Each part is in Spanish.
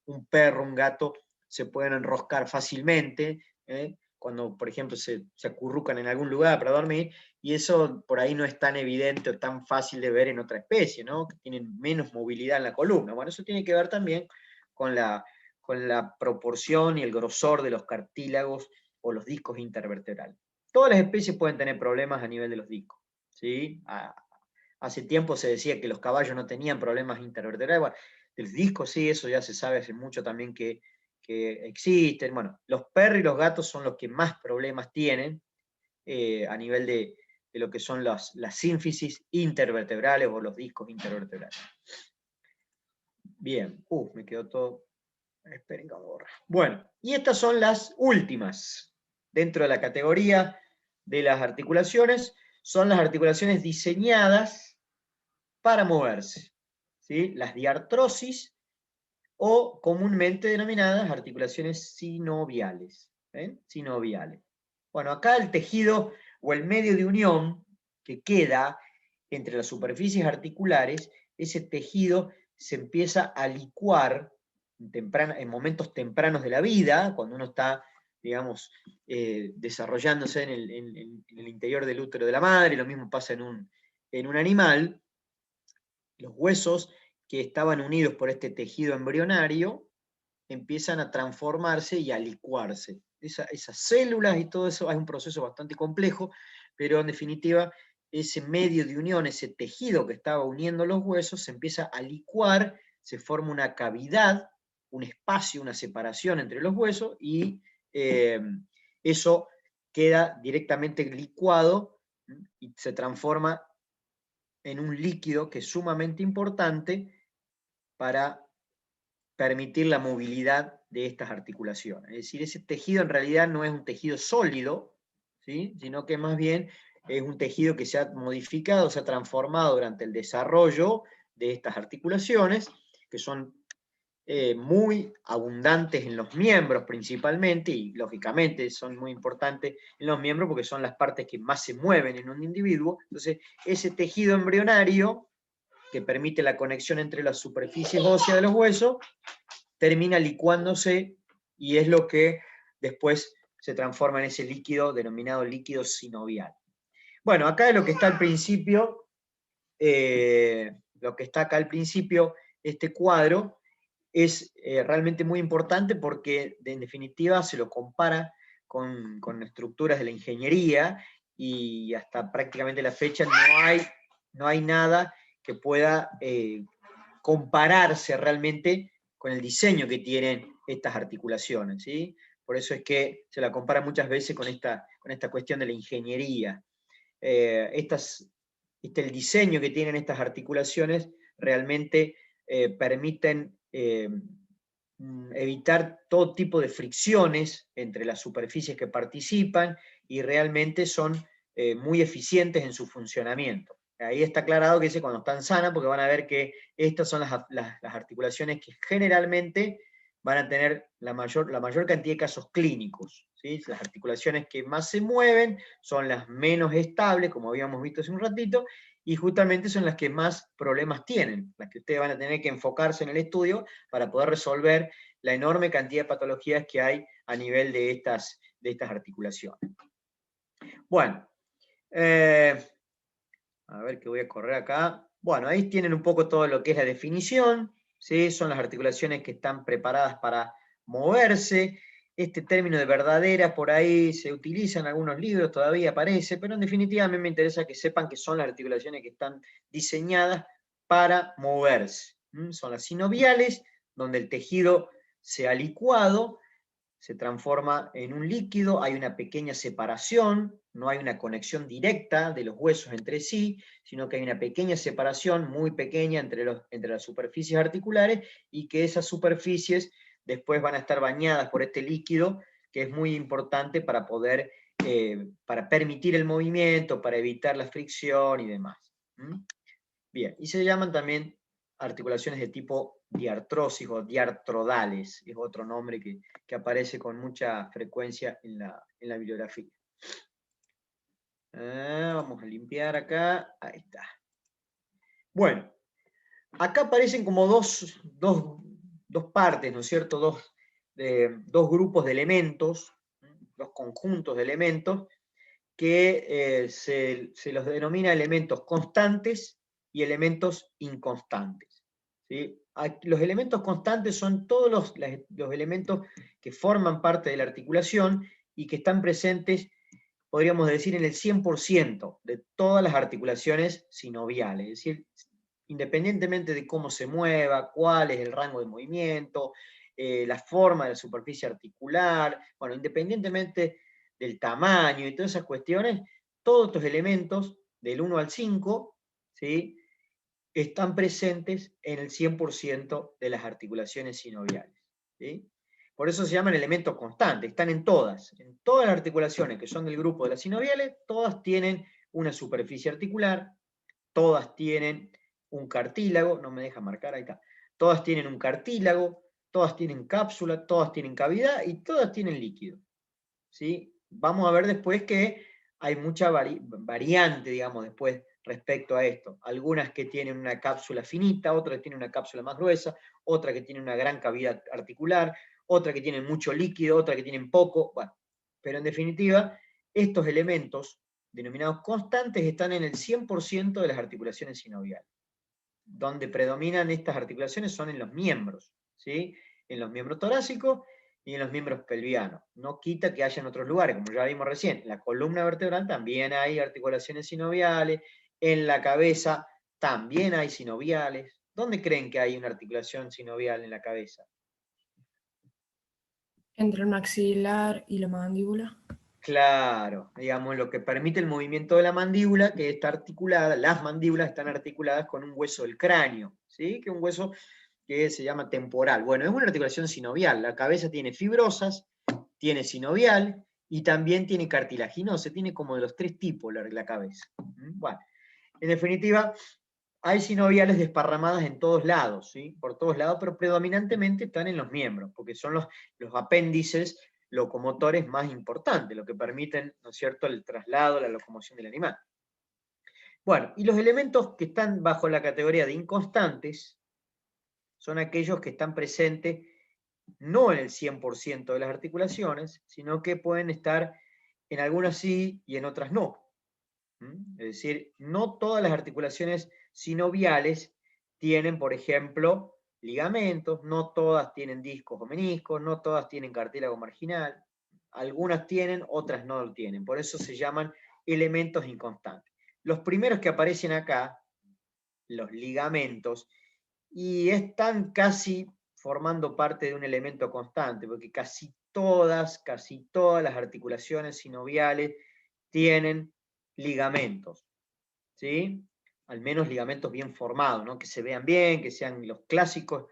un perro, un gato, se pueden enroscar fácilmente, cuando, por ejemplo, se acurrucan en algún lugar para dormir, y eso por ahí no es tan evidente o tan fácil de ver en otra especie, ¿no? Que tienen menos movilidad en la columna. Bueno, eso tiene que ver también con la proporción y el grosor de los cartílagos o los discos intervertebrales. Todas las especies pueden tener problemas a nivel de los discos, ¿sí? Hace tiempo se decía que los caballos no tenían problemas intervertebrales. Bueno, de los discos sí, eso ya se sabe hace mucho también que existen. Bueno, los perros y los gatos son los que más problemas tienen a nivel de lo que son las sínfisis intervertebrales o los discos intervertebrales. Bien, me quedó todo. Esperen que me borra. Bueno, y estas son las últimas dentro de la categoría de las articulaciones. Son las articulaciones diseñadas para moverse, ¿sí? Las diartrosis o comúnmente denominadas articulaciones sinoviales. Sinoviales. Bueno, acá el tejido o el medio de unión que queda entre las superficies articulares, ese tejido se empieza a licuar en momentos tempranos de la vida, cuando uno está, digamos, desarrollándose en el interior del útero de la madre, lo mismo pasa en un animal. Los huesos que estaban unidos por este tejido embrionario empiezan a transformarse y a licuarse. Esas células y todo eso es un proceso bastante complejo, pero en definitiva ese medio de unión, ese tejido que estaba uniendo los huesos, se empieza a licuar, se forma una cavidad, un espacio, una separación entre los huesos, y eso queda directamente licuado y se transforma en un líquido que es sumamente importante para permitir la movilidad de estas articulaciones. Es decir, ese tejido en realidad no es un tejido sólido, ¿sí? Sino que más bien es un tejido que se ha modificado, se ha transformado durante el desarrollo de estas articulaciones, que son muy abundantes en los miembros principalmente, y lógicamente son muy importantes en los miembros porque son las partes que más se mueven en un individuo. Entonces, ese tejido embrionario que permite la conexión entre las superficies óseas de los huesos, termina licuándose y es lo que después se transforma en ese líquido denominado líquido sinovial. Bueno, acá es lo que está al principio, lo que está acá al principio, este cuadro, es realmente muy importante porque en definitiva se lo compara con estructuras de la ingeniería y hasta prácticamente la fecha no hay nada que pueda compararse realmente con el diseño que tienen estas articulaciones, ¿sí? Por eso es que se la compara muchas veces con esta cuestión de la ingeniería. El diseño que tienen estas articulaciones realmente permiten evitar todo tipo de fricciones entre las superficies que participan y realmente son muy eficientes en su funcionamiento. Ahí está aclarado que dice cuando están sanas, porque van a ver que estas son las articulaciones que generalmente van a tener la mayor cantidad de casos clínicos, ¿sí? Las articulaciones que más se mueven son las menos estables, como habíamos visto hace un ratito, y justamente son las que más problemas tienen, las que ustedes van a tener que enfocarse en el estudio para poder resolver la enorme cantidad de patologías que hay a nivel de estas articulaciones. Bueno, a ver que voy a correr acá. Bueno, ahí tienen un poco todo lo que es la definición, ¿sí? Son las articulaciones que están preparadas para moverse. Este término de verdadera por ahí se utiliza en algunos libros, todavía aparece, pero en definitiva a mí me interesa que sepan que son las articulaciones que están diseñadas para moverse. Son las sinoviales, donde el tejido se ha licuado, se transforma en un líquido, hay una pequeña separación, no hay una conexión directa de los huesos entre sí, sino que hay una pequeña separación muy pequeña entre las superficies articulares, y que esas superficies después van a estar bañadas por este líquido, que es muy importante para poder, para permitir el movimiento, para evitar la fricción y demás. Bien, y se llaman también articulaciones de tipo diartrosis o diartrodales, es otro nombre que aparece con mucha frecuencia en la bibliografía. Vamos a limpiar acá, ahí está. Bueno, acá aparecen como dos partes, ¿no es cierto? Dos grupos de elementos, dos conjuntos de elementos, que se los denomina elementos constantes y elementos inconstantes. ¿Sí? Los elementos constantes son todos los elementos que forman parte de la articulación y que están presentes, podríamos decir, en el 100% de todas las articulaciones sinoviales. Es decir, independientemente de cómo se mueva, cuál es el rango de movimiento, la forma de la superficie articular, bueno, independientemente del tamaño y todas esas cuestiones, todos estos elementos, del 1 al 5, ¿sí?, están presentes en el 100% de las articulaciones sinoviales. ¿Sí? Por eso se llaman elementos constantes, están en todas las articulaciones que son del grupo de las sinoviales, todas tienen una superficie articular, todas tienen un cartílago, no me deja marcar, ahí está, todas tienen un cartílago, todas tienen cápsula, todas tienen cavidad y todas tienen líquido. ¿Sí? Vamos a ver después que hay mucha variante, digamos, después respecto a esto. Algunas que tienen una cápsula finita, otras que tienen una cápsula más gruesa, otra que tiene una gran cavidad articular, otra que tienen mucho líquido, otra que tienen poco. Bueno, pero en definitiva, estos elementos denominados constantes están en el 100% de las articulaciones sinoviales. Donde predominan estas articulaciones son en los miembros, ¿sí? En los miembros torácicos y en los miembros pelvianos. No quita que haya en otros lugares, como ya vimos recién. En la columna vertebral también hay articulaciones sinoviales, en la cabeza también hay sinoviales. ¿Dónde creen que hay una articulación sinovial en la cabeza? Entre el maxilar y la mandíbula. Claro, digamos, lo que permite el movimiento de la mandíbula, que está articulada, las mandíbulas están articuladas con un hueso del cráneo, ¿sí? Que es un hueso que se llama temporal. Bueno, es una articulación sinovial. La cabeza tiene fibrosas, tiene sinovial y también tiene cartilaginosa. Tiene como de los tres tipos la cabeza. Bueno, en definitiva, hay sinoviales desparramadas en todos lados, ¿sí? Por todos lados, pero predominantemente están en los miembros, porque son los apéndices locomotores más importantes, lo que permiten, ¿no es cierto?, el traslado, la locomoción del animal. Bueno, y los elementos que están bajo la categoría de inconstantes son aquellos que están presentes no en el 100% de las articulaciones, sino que pueden estar en algunas sí y en otras no. Es decir, no todas las articulaciones sinoviales tienen, por ejemplo, ligamentos, no todas tienen discos o meniscos, no todas tienen cartílago marginal, algunas tienen, otras no lo tienen, por eso se llaman elementos inconstantes. Los primeros que aparecen acá, los ligamentos, y están casi formando parte de un elemento constante, porque casi todas las articulaciones sinoviales tienen ligamentos, ¿sí? Al menos ligamentos bien formados, ¿no? Que se vean bien, que sean los clásicos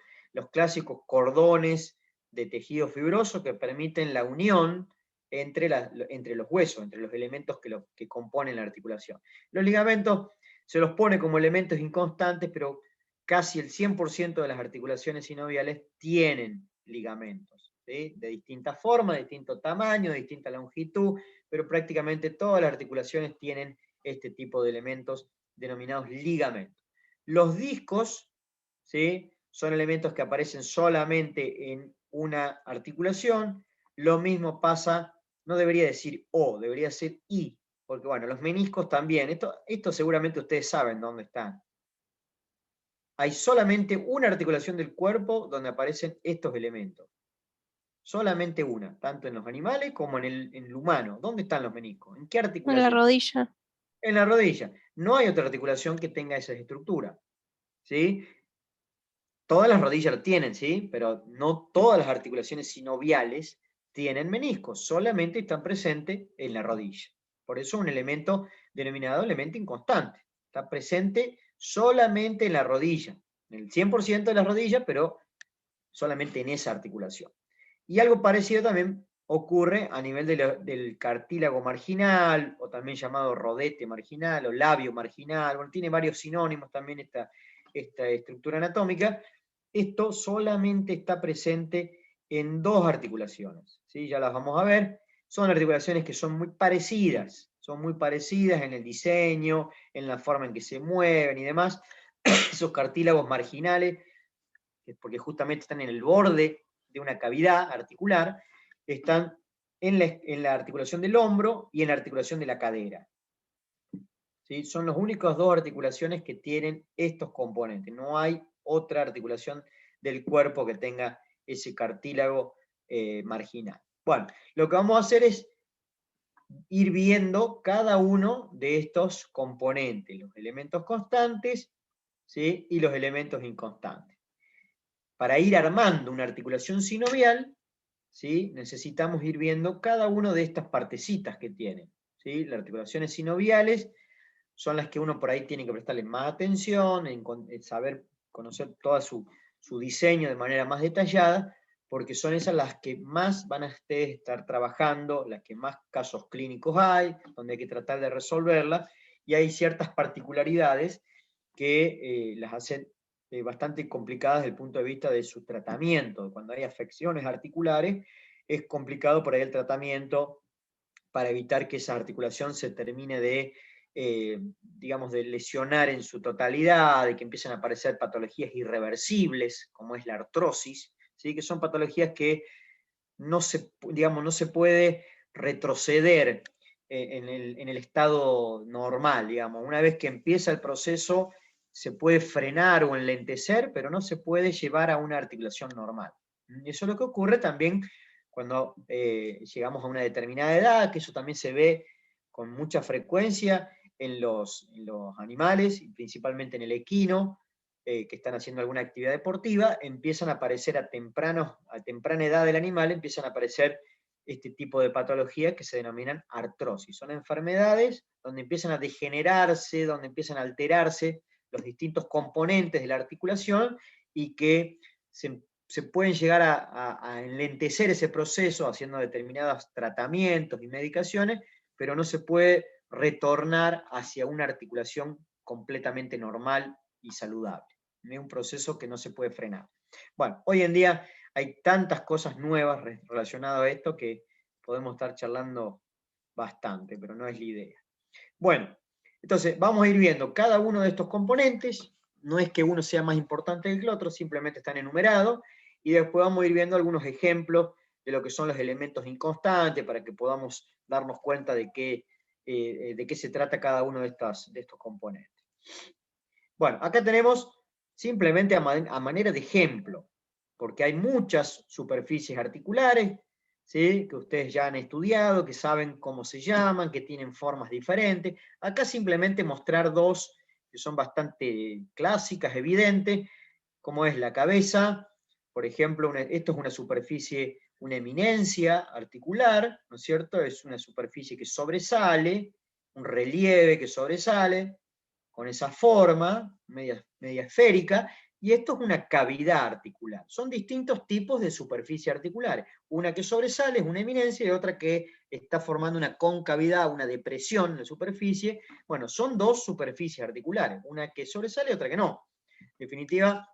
cordones de tejido fibroso que permiten la unión entre los huesos, entre los elementos que componen la articulación. Los ligamentos se los pone como elementos inconstantes, pero casi el 100% de las articulaciones sinoviales tienen ligamentos, ¿sí? De distinta forma, de distinto tamaño, de distinta longitud, pero prácticamente todas las articulaciones tienen este tipo de elementos denominados ligamentos. Los discos, ¿sí?, son elementos que aparecen solamente en una articulación. Lo mismo pasa, no debería decir O, debería ser I, porque bueno, los meniscos también. Esto seguramente ustedes saben dónde están. Hay solamente una articulación del cuerpo donde aparecen estos elementos. Solamente una, tanto en los animales como en el humano. ¿Dónde están los meniscos? ¿En qué En la articulación? rodilla. En la rodilla. No hay otra articulación que tenga esa estructura, ¿sí? Todas las rodillas lo tienen, ¿sí? Pero no todas las articulaciones sinoviales tienen meniscos, solamente están presentes en la rodilla. Por eso un elemento denominado elemento inconstante. Está presente solamente en la rodilla, en el 100% de la rodilla, pero solamente en esa articulación. Y algo parecido también ocurre a nivel del cartílago marginal, o también llamado rodete marginal, o labio marginal. Bueno, tiene varios sinónimos también esta estructura anatómica. Esto solamente está presente en dos articulaciones, ¿sí? Ya las vamos a ver. Son articulaciones que son muy parecidas en el diseño, en la forma en que se mueven y demás. Esos cartílagos marginales porque justamente están en el borde de una cavidad articular, están en la articulación del hombro y en la articulación de la cadera. ¿Sí? Son las únicas dos articulaciones que tienen estos componentes. No hay otra articulación del cuerpo que tenga ese cartílago marginal. Bueno, lo que vamos a hacer es ir viendo cada uno de estos componentes, los elementos constantes, ¿sí? Y los elementos inconstantes. Para ir armando una articulación sinovial, ¿sí? Necesitamos ir viendo cada una de estas partecitas que tienen. ¿Sí? Las articulaciones sinoviales son las que uno por ahí tiene que prestarle más atención, en saber conocer todo su diseño de manera más detallada, porque son esas las que más van a estar trabajando, las que más casos clínicos hay, donde hay que tratar de resolverlas, y hay ciertas particularidades que las hacen bastante complicadas desde el punto de vista de su tratamiento. Cuando hay afecciones articulares, es complicado por ahí el tratamiento para evitar que esa articulación se termine de, digamos, de lesionar en su totalidad, de que empiecen a aparecer patologías irreversibles, como es la artrosis, ¿sí? Que son patologías que no se, digamos, no se puede retroceder en el estado normal, digamos. Una vez que empieza el proceso, se puede frenar o enlentecer, pero no se puede llevar a una articulación normal. Y eso es lo que ocurre también cuando llegamos a una determinada edad, que eso también se ve con mucha frecuencia en los animales, y principalmente en el equino, que están haciendo alguna actividad deportiva, empiezan a aparecer a temprana edad del animal, empiezan a aparecer este tipo de patologías que se denominan artrosis. Son enfermedades donde empiezan a degenerarse, donde empiezan a alterarse los distintos componentes de la articulación y que se pueden llegar a enlentecer ese proceso haciendo determinados tratamientos y medicaciones, pero no se puede retornar hacia una articulación completamente normal y saludable. Es un proceso que no se puede frenar. Bueno, hoy en día hay tantas cosas nuevas relacionadas a esto que podemos estar charlando bastante, pero no es la idea. Bueno, entonces vamos a ir viendo cada uno de estos componentes. No es que uno sea más importante que el otro, simplemente están enumerados, y después vamos a ir viendo algunos ejemplos de lo que son los elementos inconstantes para que podamos darnos cuenta de qué se trata cada uno de estos componentes. Bueno, acá tenemos simplemente a manera de ejemplo, porque hay muchas superficies articulares, ¿sí? Que ustedes ya han estudiado, que saben cómo se llaman, que tienen formas diferentes. Acá simplemente mostrar dos que son bastante clásicas, evidentes, como es la cabeza. Por ejemplo, esto es una superficie, una eminencia articular, ¿no es cierto? Es una superficie que sobresale, un relieve que sobresale, con esa forma, media esférica, y esto es una cavidad articular. Son distintos tipos de superficie articulares. Una que sobresale es una eminencia y otra que está formando una concavidad, una depresión en la superficie. Bueno, son dos superficies articulares, una que sobresale y otra que no. En definitiva,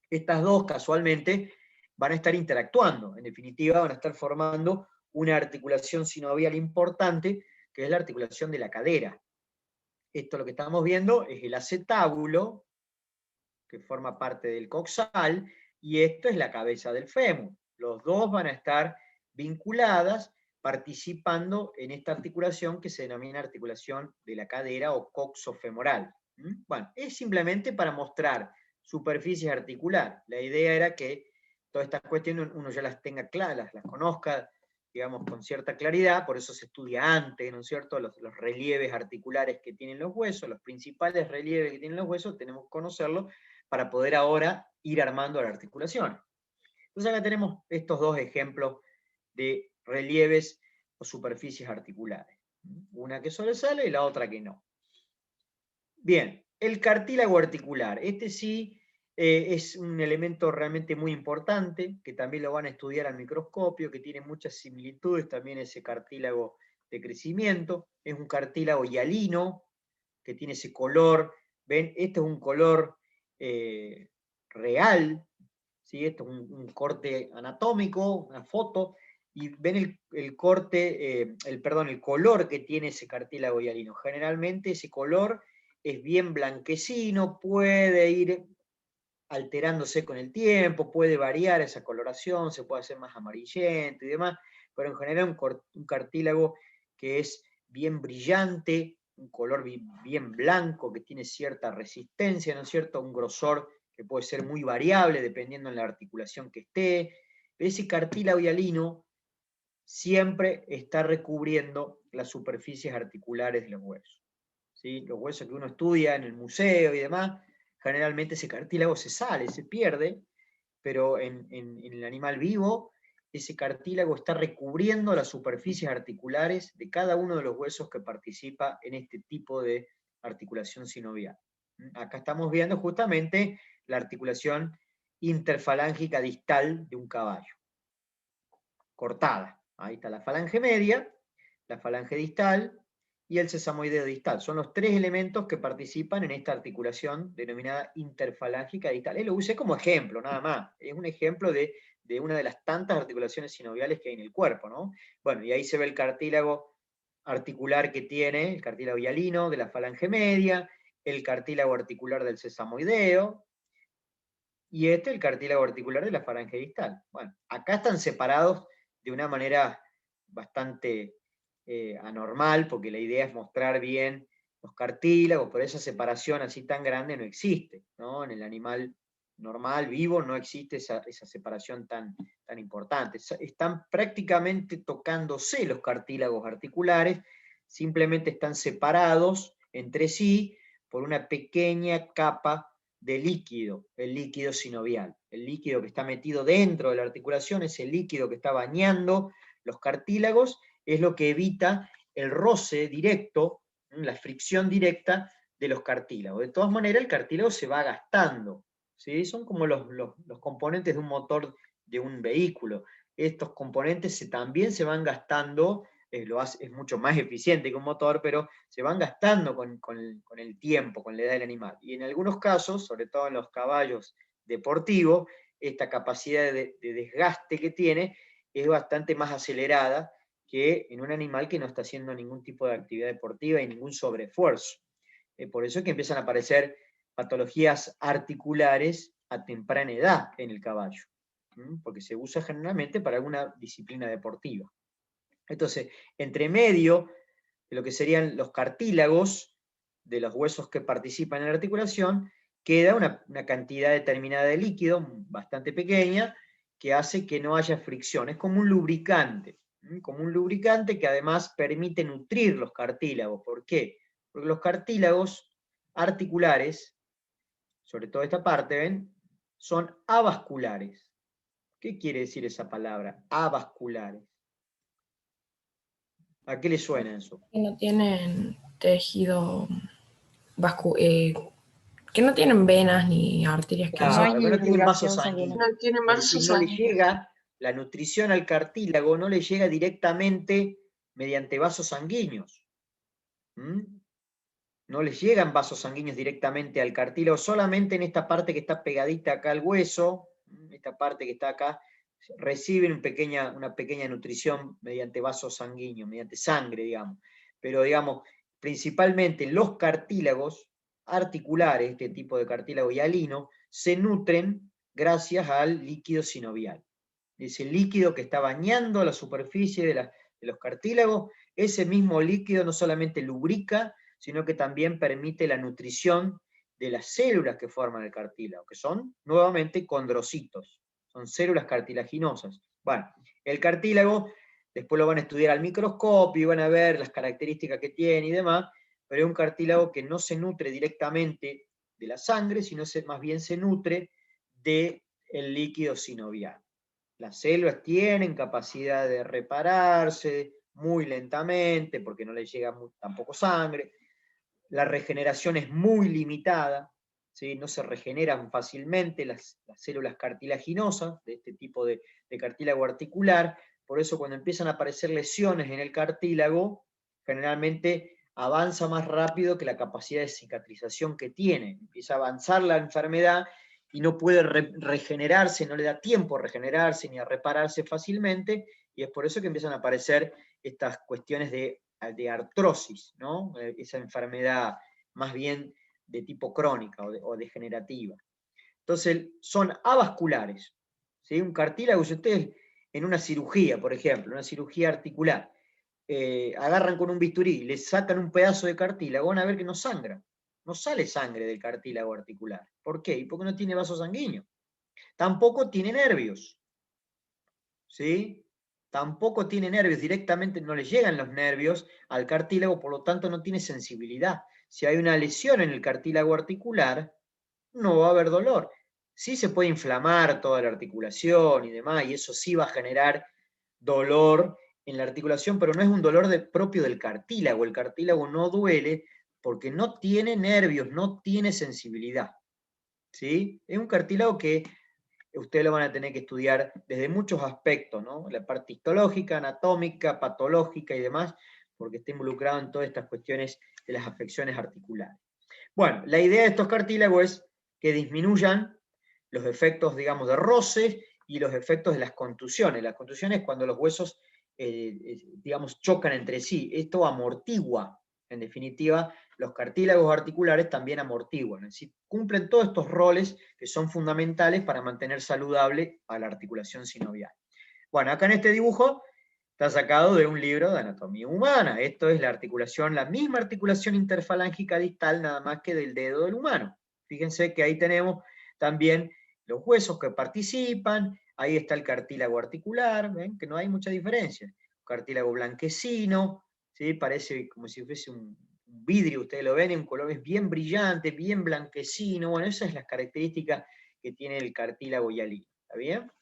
estas dos casualmente van a estar interactuando. En definitiva, van a estar formando una articulación sinovial importante, que es la articulación de la cadera. Esto lo que estamos viendo es el acetábulo, que forma parte del coxal, y esto es la cabeza del fémur. Los dos van a estar vinculadas, participando en esta articulación que se denomina articulación de la cadera o coxofemoral. Bueno, es simplemente para mostrar superficies articulares. La idea era que todas estas cuestiones uno ya las tenga claras, las conozca, digamos, con cierta claridad, por eso se estudia antes, ¿no es cierto?, los relieves articulares que tienen los huesos, los principales relieves que tienen los huesos, tenemos que conocerlos para poder ahora ir armando la articulación. Entonces acá tenemos estos dos ejemplos de relieves o superficies articulares. Una que sobresale y la otra que no. Bien, el cartílago articular. Este sí es un elemento realmente muy importante, que también lo van a estudiar al microscopio, que tiene muchas similitudes también ese cartílago de crecimiento. Es un cartílago hialino, que tiene ese color. ¿Ven? Este es un color real, ¿sí? Esto es un corte anatómico, una foto, y ven el corte, el color que tiene ese cartílago hialino. Generalmente ese color es bien blanquecino, puede ir alterándose con el tiempo, puede variar esa coloración, se puede hacer más amarillento y demás, pero en general un cartílago que es bien brillante, un color bien blanco, que tiene cierta resistencia, ¿no es cierto? Un grosor que puede ser muy variable dependiendo de la articulación que esté. Ese cartílago hialino siempre está recubriendo las superficies articulares de los huesos. ¿Sí? Los huesos que uno estudia en el museo y demás, generalmente ese cartílago se sale, se pierde, pero en el animal vivo, ese cartílago está recubriendo las superficies articulares de cada uno de los huesos que participa en este tipo de articulación sinovial. Acá estamos viendo justamente la articulación interfalángica distal de un caballo, cortada. Ahí está la falange media, la falange distal y el sesamoideo distal. Son los tres elementos que participan en esta articulación denominada interfalángica distal. Lo usé como ejemplo, nada más. Es un ejemplo de una de las tantas articulaciones sinoviales que hay en el cuerpo, ¿no? Bueno, y ahí se ve el cartílago articular que tiene, el cartílago hialino de la falange media, el cartílago articular del sesamoideo, y el cartílago articular de la falange distal. Bueno, acá están separados de una manera bastante anormal, porque la idea es mostrar bien los cartílagos, pero esa separación así tan grande no existe, ¿no? En el animal normal, vivo, no existe esa separación tan importante. Están prácticamente tocándose los cartílagos articulares, simplemente están separados entre sí por una pequeña capa de líquido, el líquido sinovial. El líquido que está metido dentro de la articulación, ese líquido que está bañando los cartílagos, es lo que evita el roce directo, la fricción directa de los cartílagos. De todas maneras, el cartílago se va gastando, ¿sí? Son como los componentes de un motor de un vehículo. Estos componentes también se van gastando, es mucho más eficiente que un motor, pero se van gastando con el tiempo, con la edad del animal. Y en algunos casos, sobre todo en los caballos deportivos, esta capacidad de desgaste que tiene es bastante más acelerada que en un animal que no está haciendo ningún tipo de actividad deportiva y ningún sobreesfuerzo. Por eso es que empiezan a aparecer patologías articulares a temprana edad en el caballo, porque se usa generalmente para alguna disciplina deportiva. Entonces, entre medio de lo que serían los cartílagos de los huesos que participan en la articulación, queda una cantidad determinada de líquido, bastante pequeña, que hace que no haya fricción. Es como un lubricante que además permite nutrir los cartílagos. ¿Por qué? Porque los cartílagos articulares, sobre todo esta parte, ¿ven? Son avasculares. ¿Qué quiere decir esa palabra? Avasculares. ¿A qué le suena eso? Que no tienen tejido que no tienen venas ni arterias que Claro, que no tienen vasos sanguínea. sanguíneos. No tiene Es vasos decir, no le sanguíneos. llega la nutrición al cartílago, no le llega directamente mediante vasos sanguíneos. No les llegan vasos sanguíneos directamente al cartílago, solamente en esta parte que está pegadita acá al hueso, esta parte que está acá, reciben una pequeña nutrición mediante vasos sanguíneos, mediante sangre, digamos. Pero, digamos, principalmente los cartílagos articulares, este tipo de cartílago hialino, se nutren gracias al líquido sinovial. Ese líquido que está bañando la superficie de los cartílagos, ese mismo líquido no solamente lubrica, sino que también permite la nutrición de las células que forman el cartílago, que son nuevamente condrocitos, son células cartilaginosas. Bueno, el cartílago, después lo van a estudiar al microscopio y van a ver las características que tiene y demás, pero es un cartílago que no se nutre directamente de la sangre, sino más bien se nutre del líquido sinovial. Las células tienen capacidad de repararse muy lentamente porque no les llega tampoco sangre. La regeneración es muy limitada, ¿sí? No se regeneran fácilmente las células cartilaginosas de este tipo de cartílago articular. Por eso cuando empiezan a aparecer lesiones en el cartílago, generalmente avanza más rápido que la capacidad de cicatrización que tiene. Empieza a avanzar la enfermedad y no puede regenerarse, no le da tiempo a regenerarse ni a repararse fácilmente, y es por eso que empiezan a aparecer estas cuestiones de artrosis, ¿no? Esa enfermedad más bien de tipo crónica o degenerativa. Entonces son avasculares, ¿sí? Un cartílago, si ustedes en una cirugía, por ejemplo, una cirugía articular, agarran con un bisturí, le sacan un pedazo de cartílago, van a ver que no sangra. No sale sangre del cartílago articular. ¿Por qué? Porque no tiene vaso sanguíneo. Tampoco tiene nervios. ¿Sí? Tampoco tiene nervios, directamente no le llegan los nervios al cartílago, por lo tanto no tiene sensibilidad. Si hay una lesión en el cartílago articular, no va a haber dolor. Sí se puede inflamar toda la articulación y demás, y eso sí va a generar dolor en la articulación, pero no es un dolor propio del cartílago. El cartílago no duele porque no tiene nervios, no tiene sensibilidad. ¿Sí? Es un cartílago que ustedes lo van a tener que estudiar desde muchos aspectos, ¿no? La parte histológica, anatómica, patológica y demás, porque está involucrado en todas estas cuestiones de las afecciones articulares. Bueno, la idea de estos cartílagos es que disminuyan los efectos, digamos, de roce y los efectos de las contusiones. Las contusiones es cuando los huesos, digamos, chocan entre sí. Esto amortigua, en definitiva, los cartílagos articulares también amortiguan. Es decir, cumplen todos estos roles que son fundamentales para mantener saludable a la articulación sinovial. Bueno, acá en este dibujo está sacado de un libro de anatomía humana. Esto es la articulación, la misma articulación interfalángica distal, nada más que del dedo del humano. Fíjense que ahí tenemos también los huesos que participan, ahí está el cartílago articular, ven que no hay mucha diferencia. Cartílago blanquecino, ¿sí? Parece como si fuese un vidrio, ustedes lo ven, en colores bien brillantes, bien blanquecino. Bueno, esas son las características que tiene el cartílago hialino. ¿Está bien?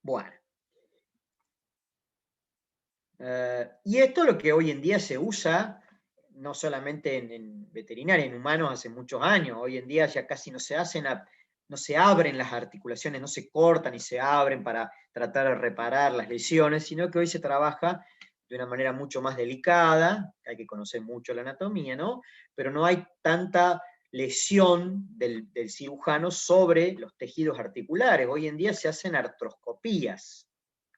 Bueno. Y esto es lo que hoy en día se usa, no solamente en veterinaria, en humanos hace muchos años. Hoy en día ya casi no se hacen, no se abren las articulaciones, no se cortan y se abren para tratar de reparar las lesiones, sino que hoy se trabaja de una manera mucho más delicada, hay que conocer mucho la anatomía, ¿no? Pero no hay tanta lesión del cirujano sobre los tejidos articulares. Hoy en día se hacen artroscopías,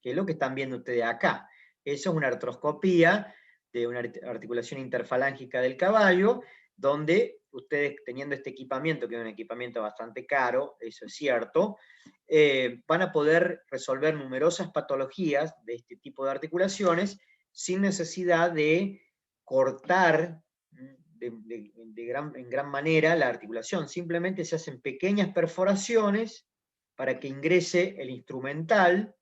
que es lo que están viendo ustedes acá. Eso es una artroscopía de una articulación interfalángica del caballo, donde ustedes teniendo este equipamiento, que es un equipamiento bastante caro, eso es cierto, van a poder resolver numerosas patologías de este tipo de articulaciones sin necesidad de cortar en gran manera la articulación. Simplemente se hacen pequeñas perforaciones para que ingrese el instrumental.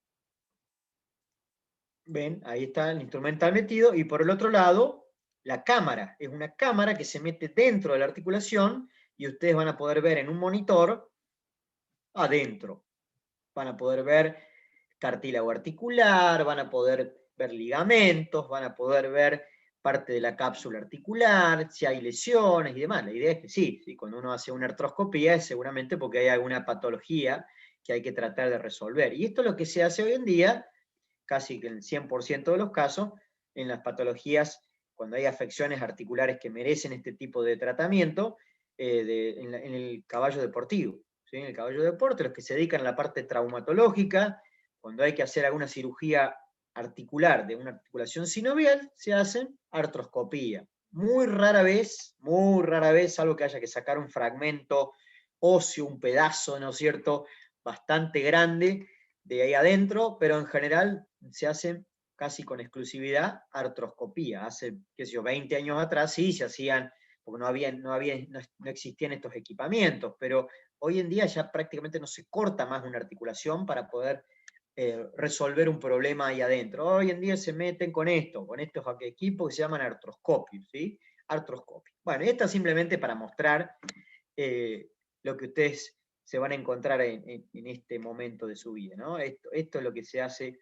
Ven, ahí está el instrumental metido, y por el otro lado, la cámara. Es una cámara que se mete dentro de la articulación y ustedes van a poder ver en un monitor adentro. Van a poder ver cartílago articular, van a poder ver ligamentos, van a poder ver parte de la cápsula articular, si hay lesiones y demás. La idea es que sí, cuando uno hace una artroscopía es seguramente porque hay alguna patología que hay que tratar de resolver. Y esto es lo que se hace hoy en día, casi que en el 100% de los casos, en las patologías, cuando hay afecciones articulares que merecen este tipo de tratamiento, en el caballo deportivo. ¿Sí? En el caballo de deporte, los que se dedican a la parte traumatológica, cuando hay que hacer alguna cirugía articular de una articulación sinovial, se hacen artroscopía. Muy rara vez, salvo que haya que sacar un fragmento óseo, un pedazo, ¿no es cierto?, bastante grande de ahí adentro, pero en general se hace casi con exclusividad artroscopía. Hace, qué sé yo, 20 años atrás sí se hacían, porque no existían estos equipamientos, pero hoy en día ya prácticamente no se corta más una articulación para poder resolver un problema ahí adentro. Hoy en día se meten con estos equipos que se llaman artroscopios, ¿sí? Artroscopios. Bueno, esta es simplemente para mostrar lo que ustedes se van a encontrar en este momento de su vida, ¿no? Esto es lo que se hace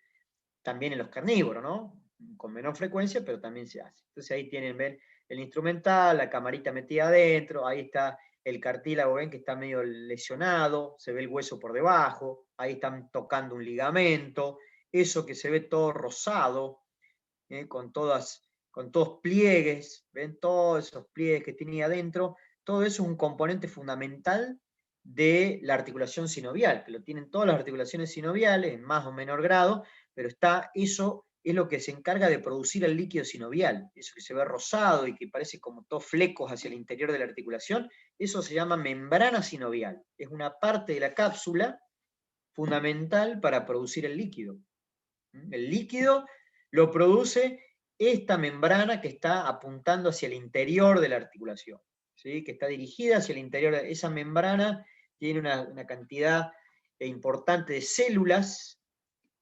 también en los carnívoros, ¿no? Con menor frecuencia, pero también se hace. Entonces ahí tienen, ven, el instrumental, la camarita metida adentro, ahí está el cartílago, ven que está medio lesionado, se ve el hueso por debajo, ahí están tocando un ligamento, eso que se ve todo rosado, con todos pliegues, ven todos esos pliegues que tenía adentro, todo eso es un componente fundamental de la articulación sinovial, que lo tienen todas las articulaciones sinoviales en más o menor grado, pero está eso es lo que se encarga de producir el líquido sinovial, eso que se ve rosado y que parece como todos flecos hacia el interior de la articulación, eso se llama membrana sinovial, es una parte de la cápsula fundamental para producir el líquido. El líquido lo produce esta membrana que está apuntando hacia el interior de la articulación, ¿sí? Que está dirigida hacia el interior. Esa membrana tiene una cantidad importante de células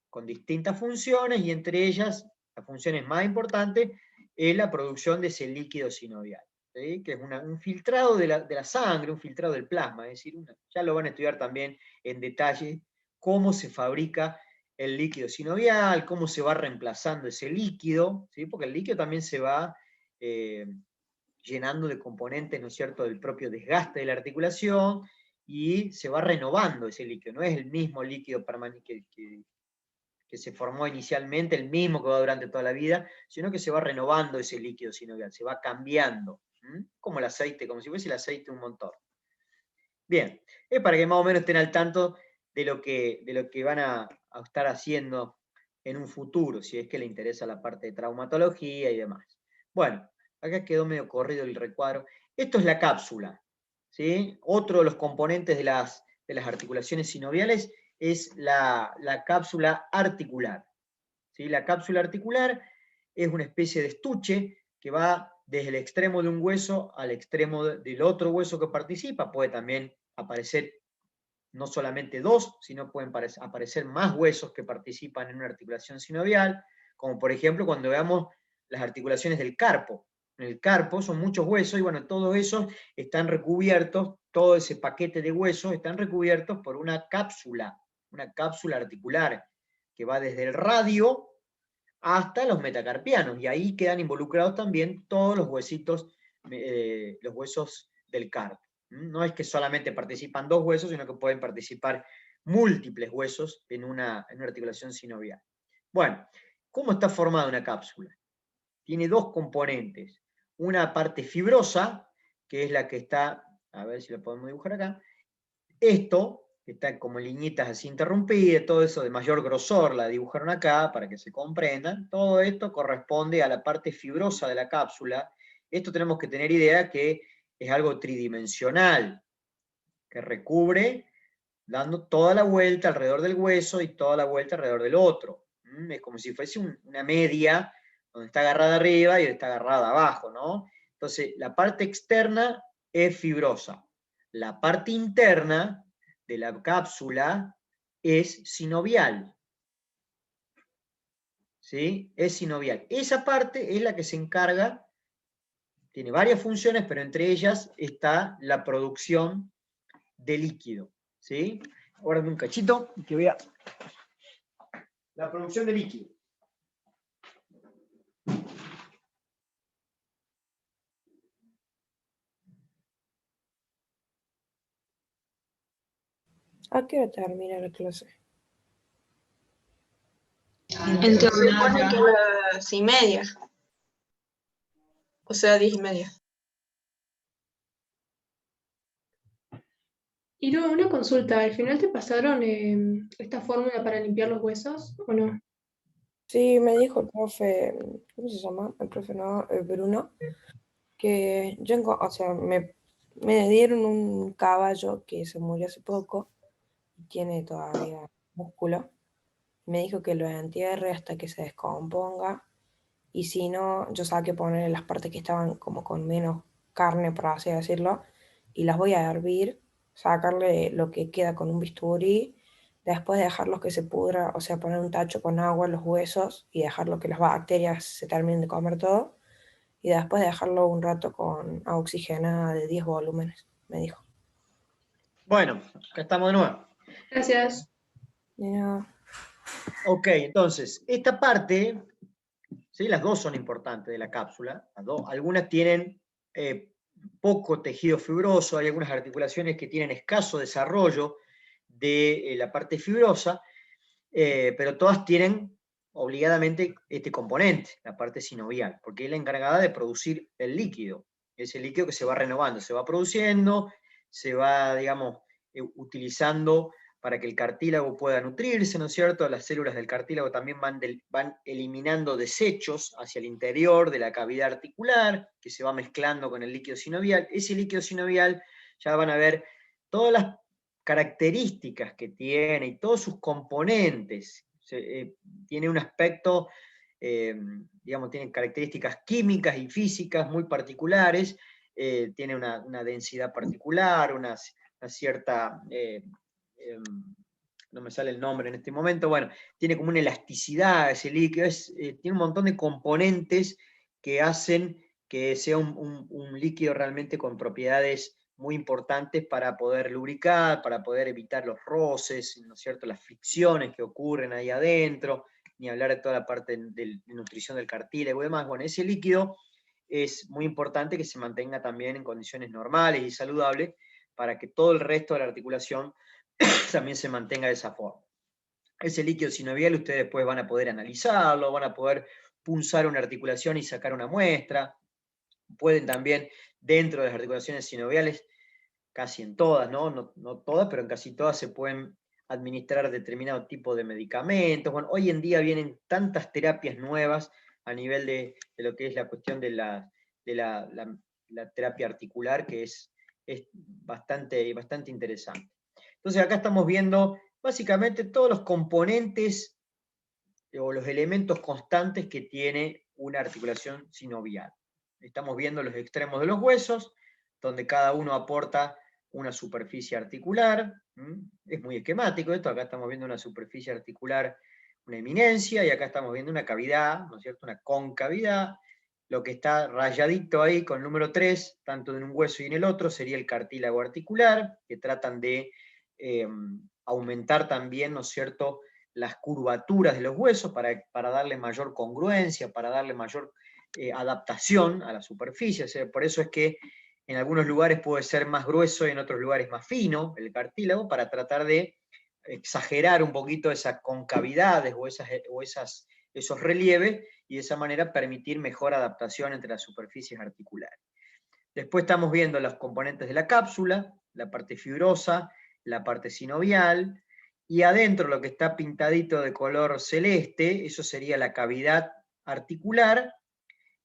con distintas funciones, y entre ellas, las funciones más importantes, es la producción de ese líquido sinovial, ¿sí? Que es un filtrado de la sangre, un filtrado del plasma, es decir, ya lo van a estudiar también en detalle, cómo se fabrica el líquido sinovial, cómo se va reemplazando ese líquido, ¿sí? Porque el líquido también se va llenando de componentes, ¿no es cierto?, del propio desgaste de la articulación, y se va renovando ese líquido, no es el mismo líquido permanente que se formó inicialmente, el mismo que va durante toda la vida, sino que se va renovando ese líquido sinovial, se va cambiando, como el aceite, como si fuese el aceite de un motor. Bien, es para que más o menos estén al tanto de lo que van a estar haciendo en un futuro, si es que le interesa la parte de traumatología y demás. Bueno, acá quedó medio corrido el recuadro. Esto es la cápsula, ¿sí? Otro de los componentes de las articulaciones sinoviales es la cápsula articular, ¿sí? La cápsula articular es una especie de estuche que va desde el extremo de un hueso al extremo del otro hueso que participa. Puede también aparecer no solamente dos, sino pueden aparecer más huesos que participan en una articulación sinovial, como por ejemplo cuando veamos las articulaciones del carpo. En el carpo son muchos huesos, y bueno, todos esos están recubiertos, todo ese paquete de huesos están recubiertos por una cápsula articular, que va desde el radio hasta los metacarpianos, y ahí quedan involucrados también todos los huesitos, los huesos del carpo. No es que solamente participan dos huesos, sino que pueden participar múltiples huesos en una articulación sinovial. Bueno, ¿cómo está formada una cápsula? Tiene dos componentes. Una parte fibrosa, que es la que está, a ver si lo podemos dibujar acá. Esto, que está como liñitas así interrumpidas, todo eso de mayor grosor, la dibujaron acá para que se comprendan. Todo esto corresponde a la parte fibrosa de la cápsula. Esto tenemos que tener idea que es algo tridimensional, que recubre dando toda la vuelta alrededor del hueso y toda la vuelta alrededor del otro. Es como si fuese una media, donde está agarrada arriba y está agarrada abajo, ¿no? Entonces, la parte externa es fibrosa. La parte interna de la cápsula es sinovial. ¿Sí? Es sinovial. Esa parte es la que se encarga, tiene varias funciones, pero entre ellas está la producción de líquido. ¿Sí? Guárdame un cachito que vea la producción de líquido. ¿A qué hora termina la clase? En teoría pone que a las 6:30. O sea, 10:30. Y luego una consulta, ¿al final te pasaron esta fórmula para limpiar los huesos o no? Sí, me dijo el profe, ¿cómo se llama? El profe no, Bruno, que o sea, me dieron un caballo que se murió hace poco y tiene todavía músculo. Me dijo que lo entierre hasta que se descomponga, y si no, yo saqué ponerle las partes que estaban como con menos carne, por así decirlo, y las voy a hervir, sacarle lo que queda con un bisturí, después dejarlos que se pudra, o sea, poner un tacho con agua en los huesos y dejarlo que las bacterias se terminen de comer todo, y después dejarlo un rato con agua oxigenada de 10 volúmenes, me dijo. Bueno, acá estamos de nuevo. Gracias. Mira. Ok, entonces, esta parte, ¿sí? Las dos son importantes de la cápsula. Algunas tienen poco tejido fibroso, hay algunas articulaciones que tienen escaso desarrollo de la parte fibrosa, pero todas tienen obligadamente este componente, la parte sinovial, porque es la encargada de producir el líquido. Es el líquido que se va renovando, se va produciendo, se va, digamos, utilizando para que el cartílago pueda nutrirse, ¿no es cierto? Las células del cartílago también van eliminando desechos hacia el interior de la cavidad articular, que se va mezclando con el líquido sinovial. Ese líquido sinovial ya van a ver todas las características que tiene y todos sus componentes. Tiene un aspecto, digamos, tiene características químicas y físicas muy particulares, tiene una densidad particular, una cierta... no me sale el nombre en este momento, bueno, tiene como una elasticidad ese líquido, tiene un montón de componentes que hacen que sea un líquido realmente con propiedades muy importantes para poder lubricar, para poder evitar los roces, ¿no es cierto?, las fricciones que ocurren ahí adentro, ni hablar de toda la parte de nutrición del cartílago y demás. Bueno, ese líquido es muy importante que se mantenga también en condiciones normales y saludables para que todo el resto de la articulación también se mantenga de esa forma. Ese líquido sinovial ustedes después van a poder analizarlo, van a poder punzar una articulación y sacar una muestra. Pueden también, dentro de las articulaciones sinoviales, casi en todas, no todas, pero en casi todas se pueden administrar determinado tipo de medicamentos. Bueno, hoy en día vienen tantas terapias nuevas a nivel de lo que es la cuestión de la terapia articular, que es bastante interesante. Entonces acá estamos viendo básicamente todos los componentes o los elementos constantes que tiene una articulación sinovial. Estamos viendo los extremos de los huesos, donde cada uno aporta una superficie articular. Es muy esquemático esto, acá estamos viendo una superficie articular, una eminencia, y acá estamos viendo una cavidad, ¿no es cierto?, una concavidad. Lo que está rayadito ahí con el número 3, tanto en un hueso y en el otro, sería el cartílago articular, que tratan de aumentar también, ¿no es cierto?, las curvaturas de los huesos para darle mayor congruencia, para darle mayor adaptación a la superficie. O sea, por eso es que en algunos lugares puede ser más grueso y en otros lugares más fino el cartílago, para tratar de exagerar un poquito esas concavidades o esos relieves, y de esa manera permitir mejor adaptación entre las superficies articulares. Después estamos viendo los componentes de la cápsula, la parte fibrosa, la parte sinovial, y adentro lo que está pintadito de color celeste, eso sería la cavidad articular,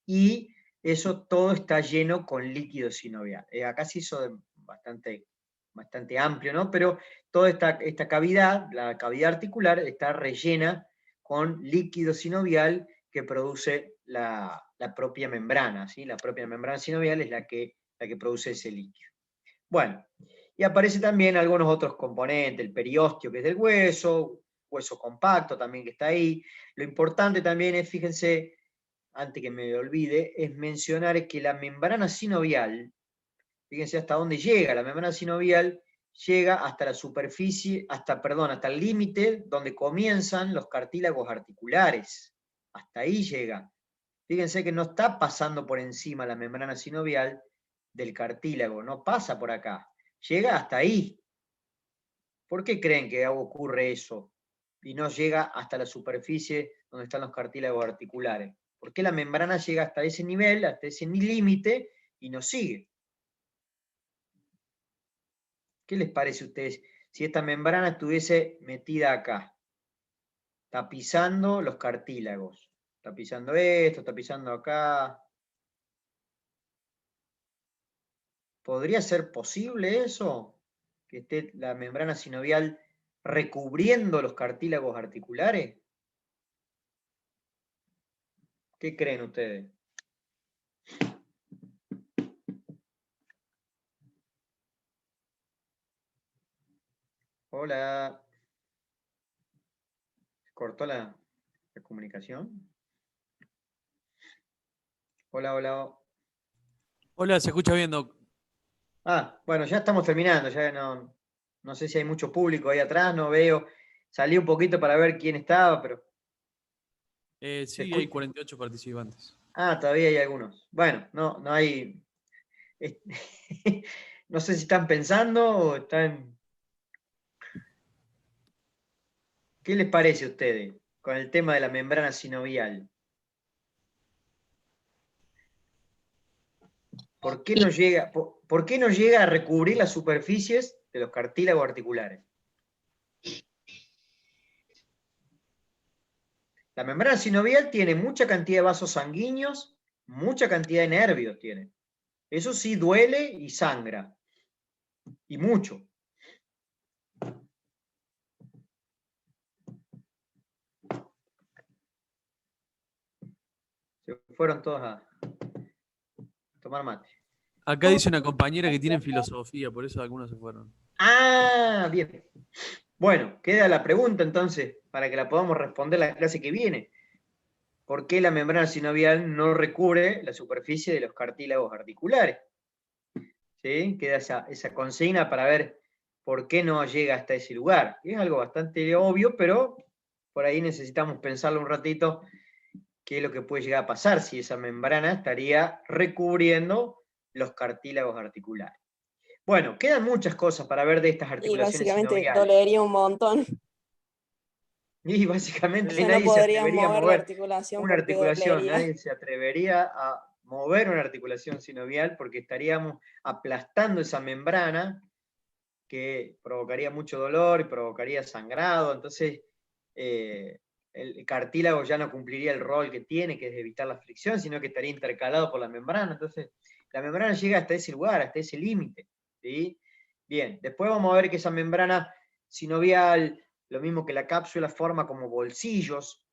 y eso todo está lleno con líquido sinovial. Acá se hizo bastante amplio, ¿no? Pero toda esta cavidad, la cavidad articular, está rellena con líquido sinovial que produce la propia membrana, ¿sí? La propia membrana sinovial es la que produce ese líquido. Bueno, y aparece también algunos otros componentes, el periósteo, que es del hueso compacto también que está ahí. Lo importante también es, fíjense, antes que me olvide, es mencionar que la membrana sinovial, fíjense hasta dónde llega, la membrana sinovial llega hasta la superficie, hasta el límite donde comienzan los cartílagos articulares. Hasta ahí llega. Fíjense que no está pasando por encima la membrana sinovial del cartílago, no pasa por acá, llega hasta ahí. ¿Por qué creen que ocurre eso y no llega hasta la superficie donde están los cartílagos articulares? ¿Por qué la membrana llega hasta ese nivel, hasta ese límite, y no sigue? ¿Qué les parece a ustedes si esta membrana estuviese metida acá, tapizando los cartílagos? Está pisando esto, está pisando acá. ¿Podría ser posible eso? Que esté la membrana sinovial recubriendo los cartílagos articulares. ¿Qué creen ustedes? Hola. ¿Se cortó la comunicación? Hola, hola. Hola, se escucha bien, Doc. Bueno, ya estamos terminando, ya no sé si hay mucho público ahí atrás, no veo. Salí un poquito para ver quién estaba, pero... Sí, hay 48 participantes. Todavía hay algunos. Bueno, no hay... No sé si están pensando o están... ¿Qué les parece a ustedes con el tema de la membrana sinovial? ¿Por qué no llega a recubrir las superficies de los cartílagos articulares? La membrana sinovial tiene mucha cantidad de vasos sanguíneos, mucha cantidad de nervios tiene. Eso sí duele y sangra. Y mucho. Se fueron todos a tomar mate. Acá dice una compañera que tiene filosofía, por eso algunos se fueron. Ah, bien. Bueno, queda la pregunta entonces, para que la podamos responder la clase que viene. ¿Por qué la membrana sinovial no recubre la superficie de los cartílagos articulares? ¿Sí? Queda esa consigna para ver por qué no llega hasta ese lugar. Es algo bastante obvio, pero por ahí necesitamos pensarlo un ratito, qué es lo que puede llegar a pasar si esa membrana estaría recubriendo los cartílagos articulares. Bueno, quedan muchas cosas para ver de estas Y articulaciones básicamente sinoviales. dolería un montón. Y básicamente O sea, no nadie se podrían atrevería a mover la mover articulación una porque articulación, dolería. nadie se atrevería a mover una articulación sinovial porque estaríamos aplastando esa membrana que provocaría mucho dolor y provocaría sangrado, entonces el cartílago ya no cumpliría el rol que tiene, que es evitar la fricción, sino que estaría intercalado por la membrana, entonces la membrana llega hasta ese lugar, hasta ese límite, ¿sí? Bien, después vamos a ver que esa membrana sinovial, lo mismo que la cápsula, forma como bolsillos,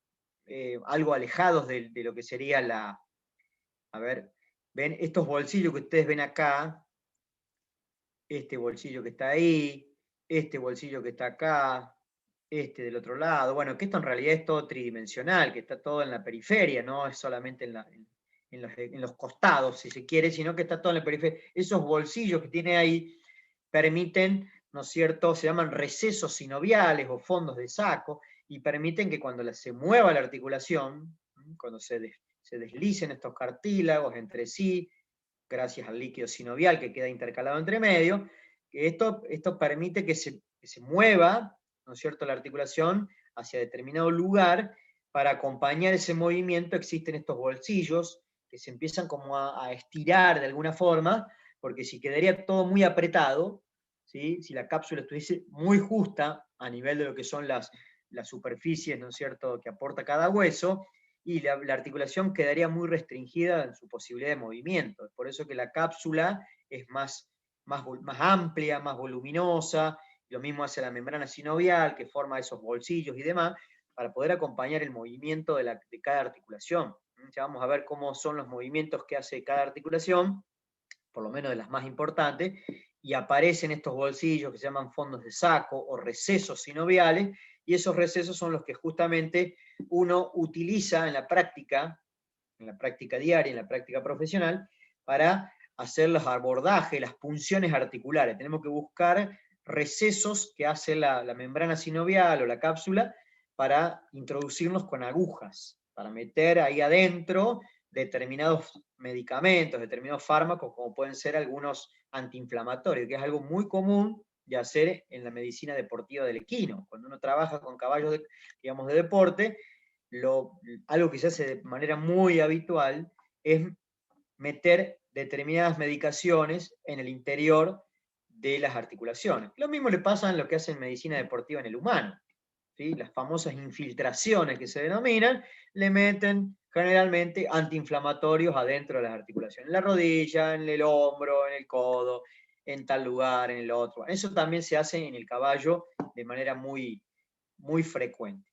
algo alejados de lo que sería la... A ver, ven estos bolsillos que ustedes ven acá, este bolsillo que está ahí, este bolsillo que está acá, este del otro lado. Bueno, que esto en realidad es todo tridimensional, que está todo en la periferia, no es solamente en los costados, si se quiere, sino que está todo en la periferia. Esos bolsillos que tiene ahí permiten, ¿no es cierto?, se llaman recesos sinoviales o fondos de saco, y permiten que cuando se mueva la articulación, cuando se deslicen estos cartílagos entre sí, gracias al líquido sinovial que queda intercalado entre medio, que esto permite que se mueva, ¿no es cierto?, la articulación hacia determinado lugar. Para acompañar ese movimiento existen estos bolsillos que se empiezan como a estirar de alguna forma, porque si quedaría todo muy apretado, ¿sí?, si la cápsula estuviese muy justa a nivel de lo que son las superficies, ¿no es cierto?, que aporta cada hueso, y la articulación quedaría muy restringida en su posibilidad de movimiento. Es por eso que la cápsula es más amplia, más voluminosa, lo mismo hace la membrana sinovial, que forma esos bolsillos y demás, para poder acompañar el movimiento de cada articulación. Ya vamos a ver cómo son los movimientos que hace cada articulación, por lo menos de las más importantes, y aparecen estos bolsillos que se llaman fondos de saco o recesos sinoviales, y esos recesos son los que justamente uno utiliza en la práctica diaria, en la práctica profesional, para hacer los abordajes, las punciones articulares. Tenemos que buscar recesos que hace la membrana sinovial o la cápsula para introducirnos con agujas, para meter ahí adentro determinados medicamentos, determinados fármacos, como pueden ser algunos antiinflamatorios, que es algo muy común de hacer en la medicina deportiva del equino. Cuando uno trabaja con caballos digamos, de deporte, algo que se hace de manera muy habitual es meter determinadas medicaciones en el interior de las articulaciones. Lo mismo le pasa en lo que hace en medicina deportiva en el humano, ¿sí? Las famosas infiltraciones que se denominan, le meten generalmente antiinflamatorios adentro de las articulaciones, en la rodilla, en el hombro, en el codo, en tal lugar, en el otro. Eso también se hace en el caballo de manera muy, muy frecuente.